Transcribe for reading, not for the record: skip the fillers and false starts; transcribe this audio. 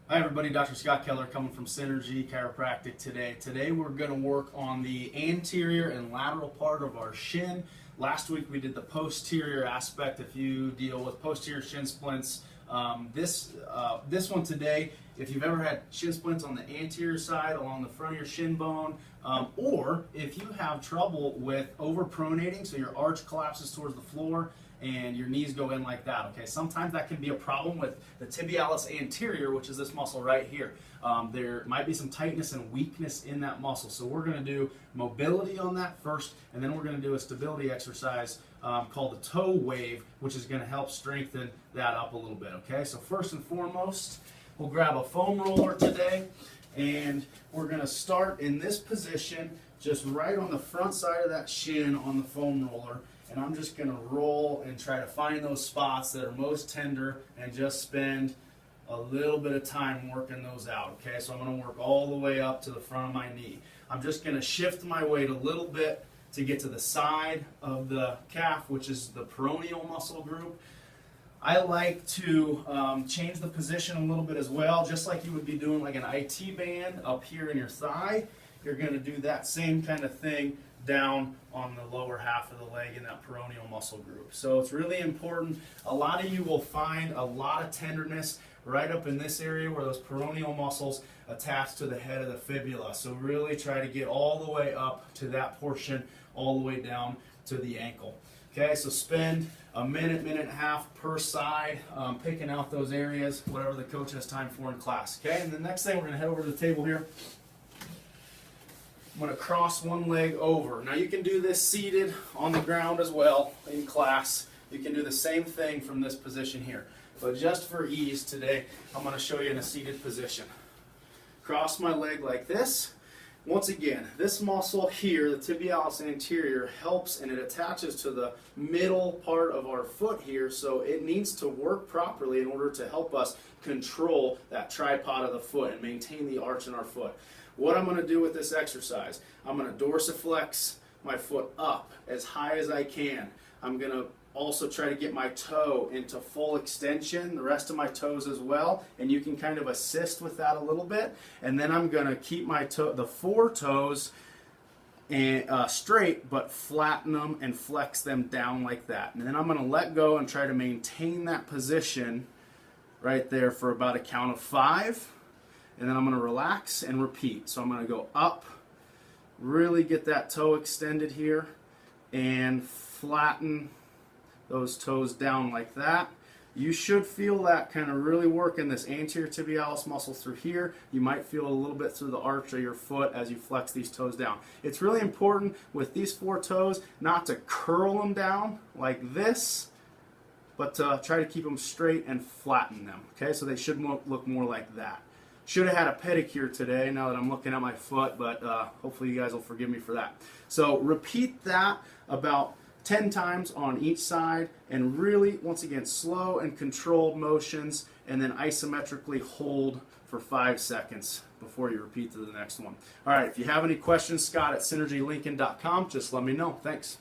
Hi everybody, Dr. Scott Keller coming from Synergy Chiropractic today. Today we're going to work on the anterior and lateral part of our shin. Last week we did the posterior aspect. If you deal with posterior shin splints, this one today, if you've ever had shin splints on the anterior side along the front of your shin bone, or if you have trouble with overpronating, so your arch collapses towards the floor and your knees go in like that, okay? Sometimes that can be a problem with the tibialis anterior, which is this muscle right here. There might be some tightness and weakness in that muscle. So we're gonna do mobility on that first, and then we're gonna do a stability exercise called the toe wave, which is gonna help strengthen that up a little bit, okay? So first and foremost, we'll grab a foam roller today, and we're gonna start in this position, just right on the front side of that shin on the foam roller. And I'm just going to roll and try to find those spots that are most tender and just spend a little bit of time working those out, okay? So I'm going to work all the way up to the front of my knee. I'm just going to shift my weight a little bit to get to the side of the calf, which is the peroneal muscle group. I like to change the position a little bit as well, just like you would be doing like an IT band up here in your thigh. You're going to do that same kind of thing down on the lower half of the leg in that peroneal muscle group. So it's really important. A lot of you will find a lot of tenderness right up in this area where those peroneal muscles attach to the head of the fibula. So really try to get all the way up to that portion, all the way down to the ankle. Okay, so spend a minute, minute and a half per side picking out those areas, whatever the coach has time for in class. Okay, and the next thing, we're going to head over to the table here. I'm going to cross one leg over. Now you can do this seated on the ground as well in class. You can do the same thing from this position here. But just for ease today, I'm going to show you in a seated position. Cross my leg like this. Once again, this muscle here, the tibialis anterior, helps and it attaches to the middle part of our foot here, so it needs to work properly in order to help us control that tripod of the foot and maintain the arch in our foot. What I'm going to do with this exercise, I'm going to dorsiflex my foot up as high as I can. I'm going to also try to get my toe into full extension, the rest of my toes as well, and you can kind of assist with that a little bit. And then I'm going to keep my the four toes straight, but flatten them and flex them down like that. And then I'm going to let go and try to maintain that position right there for about a count of 5. And then I'm going to relax and repeat. So I'm going to go up, really get that toe extended here, and flatten those toes down like that. You should feel that kind of really working this anterior tibialis muscle through here. You might feel a little bit through the arch of your foot as you flex these toes down. It's really important with these 4 toes not to curl them down like this, but to try to keep them straight and flatten them. Okay, so they should look more like that. Should have had a pedicure today now that I'm looking at my foot, but hopefully you guys will forgive me for that. So repeat that about 10 times on each side, and really, once again, slow and controlled motions, and then isometrically hold for 5 seconds before you repeat to the next one. All right, if you have any questions, Scott at synergylincoln.com, just let me know. Thanks.